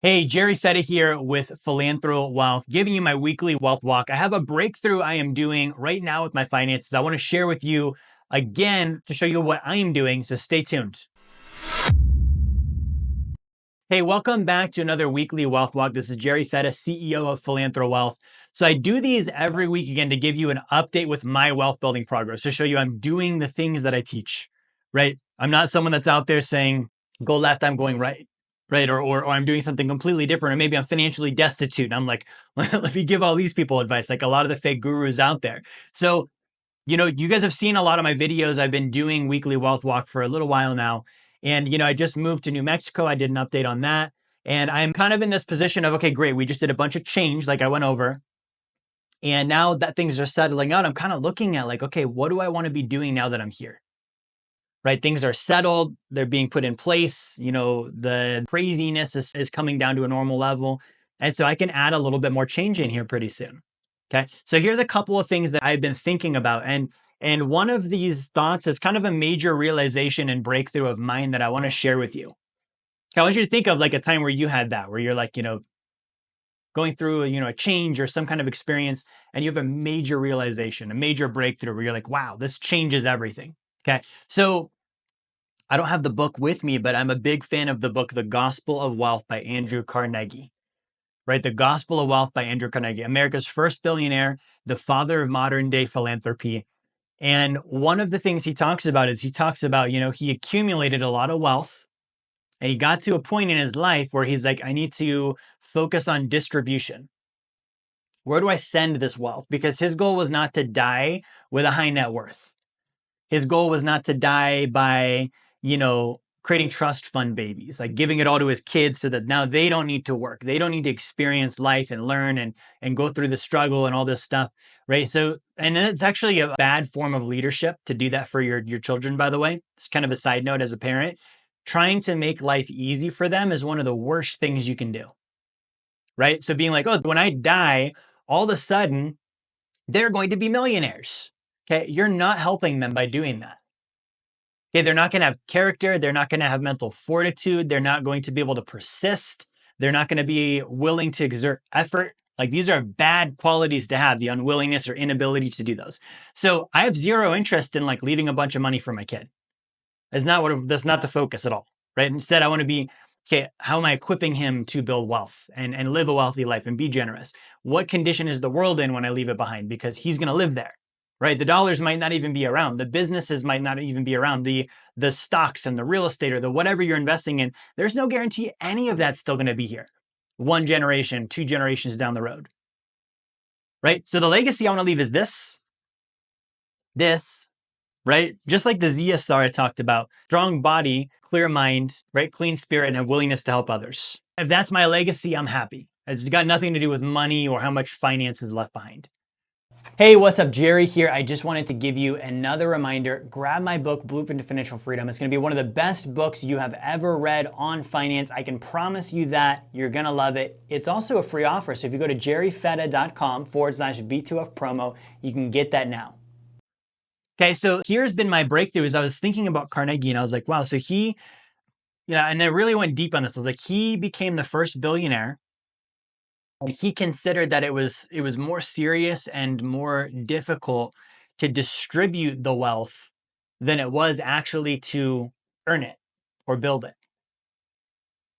Hey, Jerry Fetta here with Philanthro Wealth, giving you my weekly wealth walk. I have a breakthrough I am doing right now with my finances. I want to share with you again to show you what I am doing, so stay tuned. Hey, welcome back to another weekly wealth walk. This is Jerry Fetta, CEO of Philanthro Wealth. So I do these every week again to give you an update with my wealth building progress, to show you I'm doing the things that I teach, right? I'm not someone that's out there saying, go left, I'm going right. Right. Or I'm doing something completely different. Or maybe I'm financially destitute. And I'm like, let me give all these people advice, like a lot of the fake gurus out there. So, you guys have seen a lot of my videos. I've been doing weekly wealth walk for a little while now. And, I just moved to New Mexico. I did an update on that. And I'm kind of in this position of, okay, great. We just did a bunch of change, like I went over. And now that things are settling out, I'm kind of looking at like, okay, what do I want to be doing now that I'm here? Right? Things are settled. They're being put in place. The craziness is coming down to a normal level. And so I can add a little bit more change in here pretty soon. Okay. So here's a couple of things that I've been thinking about. And one of these thoughts is kind of a major realization and breakthrough of mine that I want to share with you. Okay, I want you to think of like a time where you had that, where you're like, going through, a change or some kind of experience, and you have a major realization, a major breakthrough where you're like, wow, this changes everything. Okay. So I don't have the book with me, but I'm a big fan of the book, The Gospel of Wealth by Andrew Carnegie, right? The Gospel of Wealth by Andrew Carnegie, America's first billionaire, the father of modern day philanthropy. And one of the things he talks about is he accumulated a lot of wealth, and he got to a point in his life where he's like, I need to focus on distribution. Where do I send this wealth? Because his goal was not to die with a high net worth. His goal was not to die by, creating trust fund babies, like giving it all to his kids so that now they don't need to work. They don't need to experience life and learn and go through the struggle and all this stuff, right? So, and it's actually a bad form of leadership to do that for your children, by the way. It's kind of a side note as a parent. Trying to make life easy for them is one of the worst things you can do, right? So being like, oh, when I die, all of a sudden, they're going to be millionaires. Okay. You're not helping them by doing that. Okay. They're not going to have character. They're not going to have mental fortitude. They're not going to be able to persist. They're not going to be willing to exert effort. Like these are bad qualities to have, the unwillingness or inability to do those. So I have zero interest in like leaving a bunch of money for my kid. That's not the focus at all, right? Instead, I want to be, okay, how am I equipping him to build wealth and live a wealthy life and be generous? What condition is the world in when I leave it behind? Because he's going to live there, right? The dollars might not even be around. The businesses might not even be around. The stocks and the real estate or the whatever you're investing in, there's no guarantee any of that's still going to be here. One generation, two generations down the road, right? So the legacy I want to leave is this, right? Just like the Zia star I talked about, strong body, clear mind, right? Clean spirit, and a willingness to help others. If that's my legacy, I'm happy. It's got nothing to do with money or how much finance is left behind. Hey, what's up? Jerry here. I just wanted to give you another reminder. Grab my book, Blueprint to Financial Freedom. It's going to be one of the best books you have ever read on finance. I can promise you that. You're going to love it. It's also a free offer. So if you go to jerryfetta.com/B2F promo, you can get that now. Okay, so here's been my breakthrough is I was thinking about Carnegie and I was like, wow, so he, and I really went deep on this. I was like, he became the first billionaire. And he considered that it was more serious and more difficult to distribute the wealth than it was actually to earn it or build it.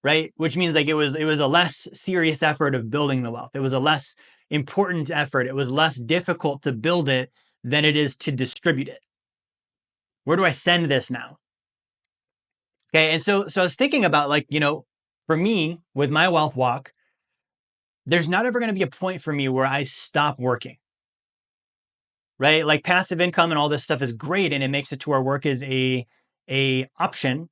Right? Which means like it was a less serious effort of building the wealth. It was a less important effort. It was less difficult to build it than it is to distribute it. Where do I send this now? Okay. And so I was thinking about like, for me with my wealth walk, there's not ever going to be a point for me where I stop working, right? Like passive income and all this stuff is great. And it makes it to where work is a option,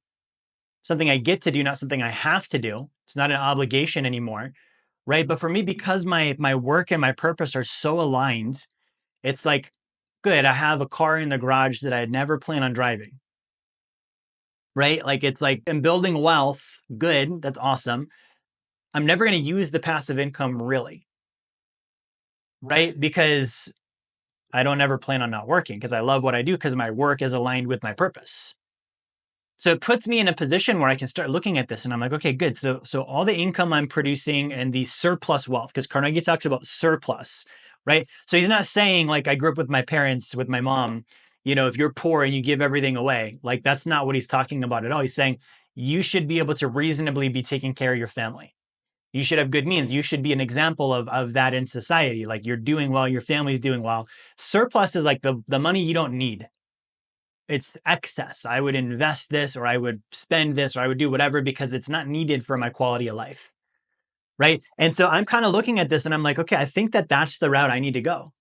something I get to do, not something I have to do. It's not an obligation anymore. Right. But for me, because my work and my purpose are so aligned, it's like, good. I have a car in the garage that I'd never plan on driving. Right? Like it's like I'm building wealth. Good. That's awesome. I'm never going to use the passive income really. Right? Because I don't ever plan on not working because I love what I do because my work is aligned with my purpose. So it puts me in a position where I can start looking at this and I'm like, okay, good. So all the income I'm producing and the surplus wealth, because Carnegie talks about surplus, right? So he's not saying like I grew up with my parents, with my mom, if you're poor and you give everything away, like that's not what he's talking about at all. He's saying you should be able to reasonably be taking care of your family. You should have good means. You should be an example of that in society. Like you're doing well, your family's doing well. Surplus is like the money you don't need. It's excess. I would invest this or I would spend this or I would do whatever because it's not needed for my quality of life. Right. And so I'm kind of looking at this and I'm like, okay, I think that that's the route I need to go.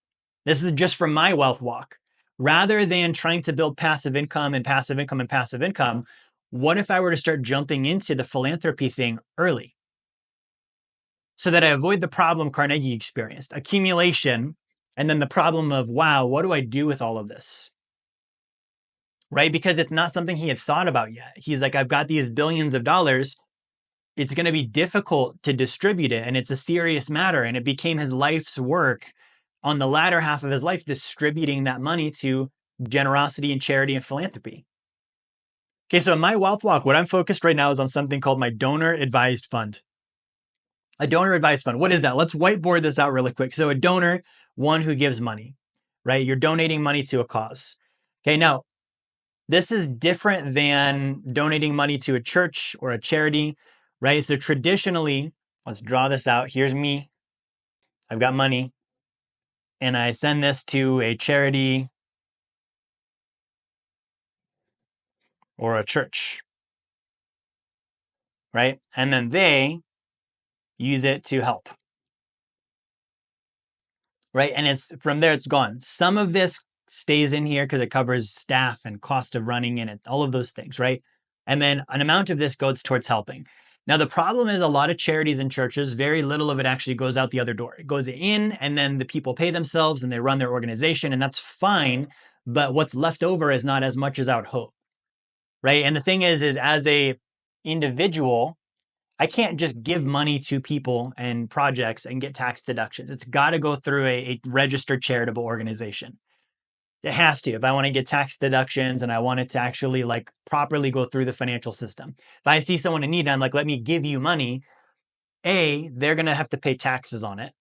This is just from my wealth walk. Rather than trying to build passive income and passive income and passive income, what if I were to start jumping into the philanthropy thing early so that I avoid the problem Carnegie experienced, accumulation, and then the problem of, wow, what do I do with all of this? Right? Because it's not something he had thought about yet. He's like, I've got these billions of dollars. It's going to be difficult to distribute it. And it's a serious matter. And it became his life's work on the latter half of his life, distributing that money to generosity and charity and philanthropy. Okay, so in my wealth walk, what I'm focused right now is on something called my donor advised fund. A donor advised fund. What is that? Let's whiteboard this out really quick. So a donor, one who gives money, right? You're donating money to a cause. Okay, now this is different than donating money to a church or a charity, right? So traditionally, let's draw this out. Here's me. I've got money and I send this to a charity or a church, right? And then they use it to help, right? And it's from there, it's gone. Some of this stays in here because it covers staff and cost of running and all of those things, right? And then an amount of this goes towards helping. Now, the problem is a lot of charities and churches, very little of it actually goes out the other door. It goes in and then the people pay themselves and they run their organization and that's fine. But what's left over is not as much as I would hope, right? And the thing is as a individual, I can't just give money to people and projects and get tax deductions. It's got to go through a registered charitable organization. It has to. If I want to get tax deductions and I want it to actually like properly go through the financial system. If I see someone in need and I'm like, let me give you money, A, they're going to have to pay taxes on it.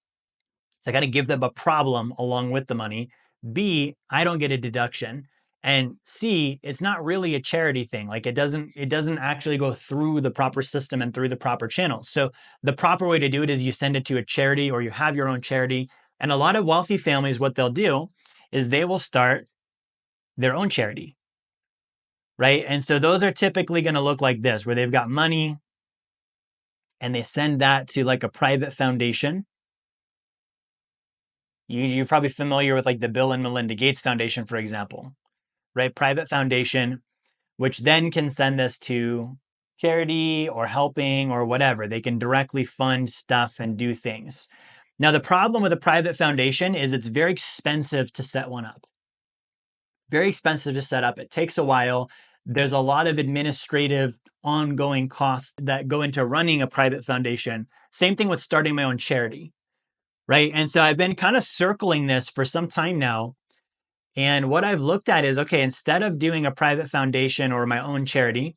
So I got to give them a problem along with the money. B, I don't get a deduction. And C, it's not really a charity thing. Like it doesn't actually go through the proper system and through the proper channels. So the proper way to do it is you send it to a charity or you have your own charity. And a lot of wealthy families, what they'll do is they will start their own charity, right? And so those are typically going to look like this, where they've got money and they send that to like a private foundation. You're probably familiar with like the Bill and Melinda Gates Foundation, for example, right? Private foundation, which then can send this to charity or helping or whatever. They can directly fund stuff and do things. Now, the problem with a private foundation is it's very expensive to set one up. Very expensive to set up. It takes a while. There's a lot of administrative ongoing costs that go into running a private foundation. Same thing with starting my own charity, right? And so I've been kind of circling this for some time now. And what I've looked at is, okay, instead of doing a private foundation or my own charity,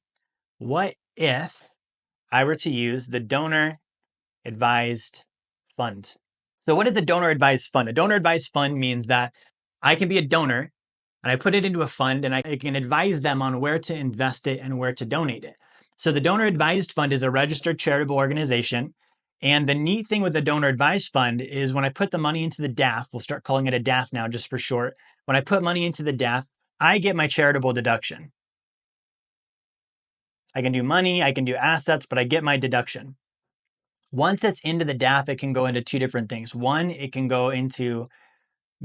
what if I were to use the donor advised fund? So what is a donor advised fund? A donor advised fund means that I can be a donor and I put it into a fund and I can advise them on where to invest it and where to donate it. So the donor advised fund is a registered charitable organization. And the neat thing with the donor advised fund is when I put the money into the DAF, we'll start calling it a DAF now just for short. When I put money into the DAF, I get my charitable deduction. I can do money, I can do assets, but I get my deduction. Once it's into the DAF, it can go into two different things. One, it can go into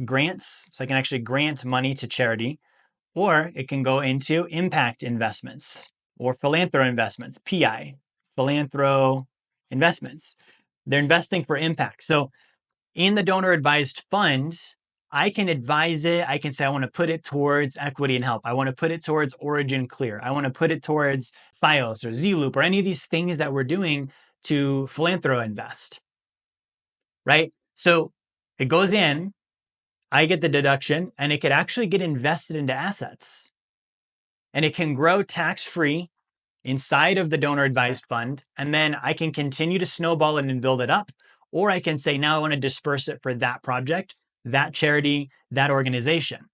grants. So I can actually grant money to charity, or it can go into impact investments or philanthro investments, PI, philanthro investments. They're investing for impact. So in the donor advised funds, I can advise it. I can say, I want to put it towards equity and help. I want to put it towards Origin Clear. I want to put it towards FiOS or Z-Loop or any of these things that we're doing to philanthro invest, right? So it goes in, I get the deduction and it could actually get invested into assets. and it can grow tax-free inside of the donor advised fund. And then I can continue to snowball it and build it up. Or I can say, now I want to disperse it for that project, that charity, that organization,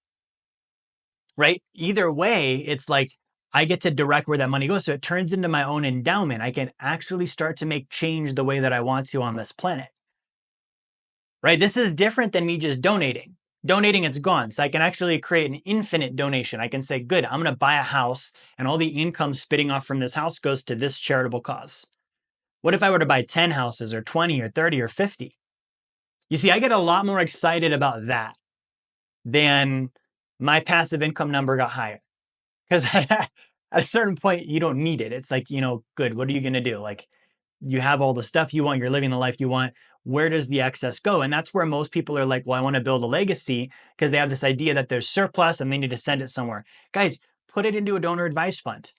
right? Either way, it's like I get to direct where that money goes. So it turns into my own endowment. I can actually start to make change the way that I want to on this planet, right? This is different than me just donating. Donating, it's gone. So I can actually create an infinite donation. I can say, good, I'm going to buy a house and all the income spitting off from this house goes to this charitable cause. What if I were to buy 10 houses or 20 or 30 or 50? You see, I get a lot more excited about that than my passive income number got higher. Because at a certain point, you don't need it. It's like, good, what are you going to do? Like, you have all the stuff you want, you're living the life you want. Where does the excess go? And that's where most people are like, well, I want to build a legacy because they have this idea that there's surplus and they need to send it somewhere. Guys, put it into a donor advised fund.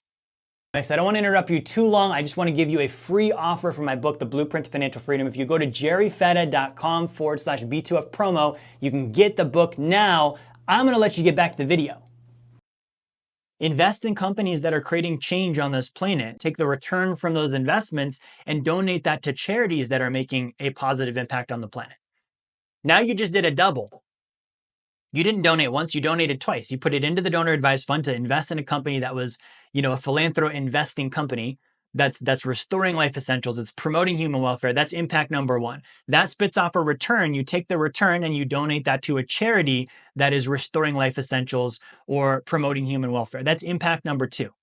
Next, I don't want to interrupt you too long. I just want to give you a free offer for my book, The Blueprint to Financial Freedom. If you go to jerryfetta.com/B2F promo, you can get the book now. I'm going to let you get back to the video. Invest in companies that are creating change on this planet. Take the return from those investments and donate that to charities that are making a positive impact on the planet. Now you just did a double. You didn't donate once, you donated twice. You put it into the donor advised fund to invest in a company that was, a philanthro investing company that's restoring life essentials. It's promoting human welfare. That's impact number one. That spits off a return. You take the return and you donate that to a charity that is restoring life essentials or promoting human welfare. That's impact number two.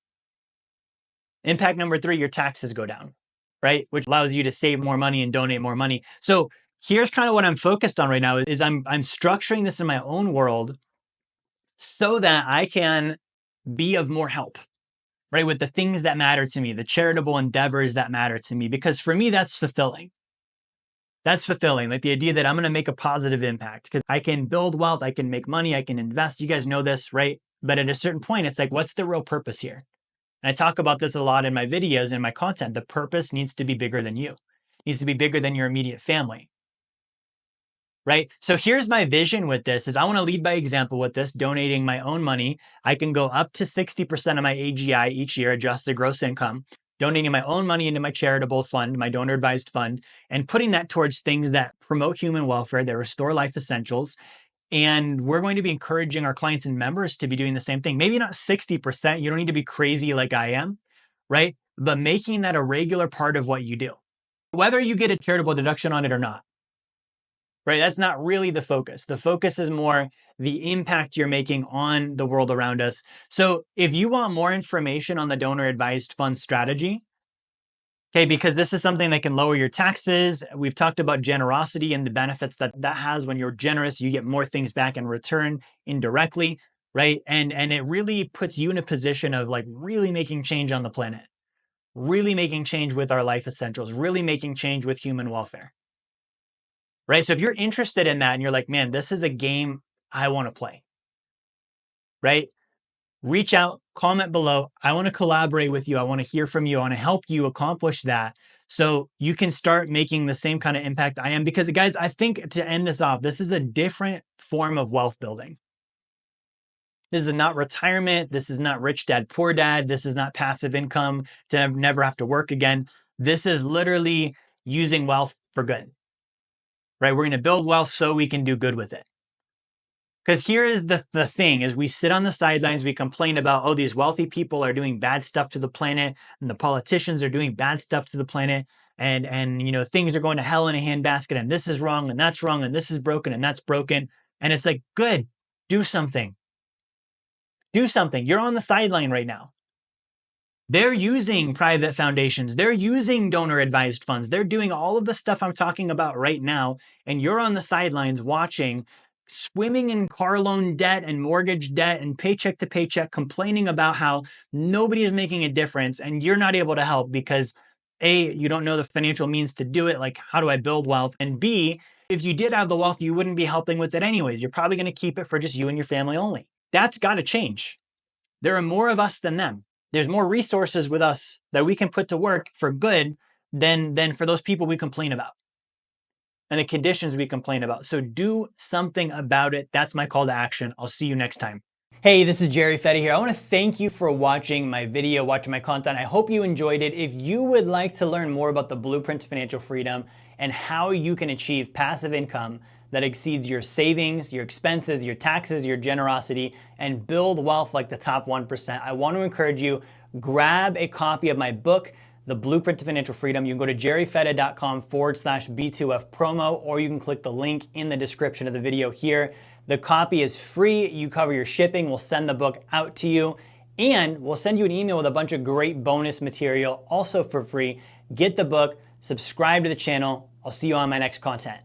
Impact number three, your taxes go down, right? Which allows you to save more money and donate more money. So here's kind of what I'm focused on right now is I'm structuring this in my own world so that I can be of more help, right? With the things that matter to me, the charitable endeavors that matter to me, because for me, that's fulfilling. That's fulfilling, like the idea that I'm going to make a positive impact because I can build wealth, I can make money, I can invest. You guys know this, right? But at a certain point, it's like, what's the real purpose here? And I talk about this a lot in my videos and my content. The purpose needs to be bigger than you. It needs to be bigger than your immediate family. Right? So here's my vision with this is I want to lead by example with this, donating my own money. I can go up to 60% of my AGI each year, adjusted gross income, donating my own money into my charitable fund, my donor advised fund, and putting that towards things that promote human welfare, that restore life essentials. And we're going to be encouraging our clients and members to be doing the same thing. Maybe not 60%. You don't need to be crazy like I am, right? But making that a regular part of what you do, whether you get a charitable deduction on it or not. Right? That's not really the focus. The focus is more the impact you're making on the world around us. So if you want more information on the donor advised fund strategy, okay, because this is something that can lower your taxes. We've talked about generosity and the benefits that has when you're generous. You get more things back in return indirectly, right? And it really puts you in a position of like really making change on the planet, really making change with our life essentials, really making change with human welfare. Right? So if you're interested in that and you're like, man, this is a game I want to play, right? Reach out, comment below. I want to collaborate with you. I want to hear from you. I want to help you accomplish that so you can start making the same kind of impact I am. Because guys, I think to end this off, this is a different form of wealth building. This is not retirement. This is not rich dad, poor dad. This is not passive income to never have to work again. This is literally using wealth for good. Right? We're going to build wealth so we can do good with it. Because here is the thing is we sit on the sidelines, we complain about, oh, these wealthy people are doing bad stuff to the planet and the politicians are doing bad stuff to the planet and things are going to hell in a handbasket and this is wrong and that's wrong and this is broken and that's broken. And it's like, good, do something. Do something. You're on the sideline right now. They're using private foundations. They're using donor advised funds. They're doing all of the stuff I'm talking about right now. And you're on the sidelines watching, swimming in car loan debt and mortgage debt and paycheck to paycheck, complaining about how nobody is making a difference. And you're not able to help because A, you don't know the financial means to do it. Like, how do I build wealth? And B, if you did have the wealth, you wouldn't be helping with it anyways. You're probably going to keep it for just you and your family only. That's got to change. There are more of us than them. There's more resources with us that we can put to work for good than for those people we complain about and the conditions we complain about. So do something about it. That's my call to action. I'll see you next time. Hey, this is Jerry Fetta here. I want to thank you for watching my video, watching my content. I hope you enjoyed it. If you would like to learn more about the blueprint to financial freedom and how you can achieve passive income that exceeds your savings, your expenses, your taxes, your generosity, and build wealth like the top 1%, I want to encourage you, grab a copy of my book, The Blueprint to Financial Freedom. You can go to jerryfetta.com/B2F promo, or you can click the link in the description of the video here. The copy is free. You cover your shipping. We'll send the book out to you, and we'll send you an email with a bunch of great bonus material also for free. Get the book, subscribe to the channel. I'll see you on my next content.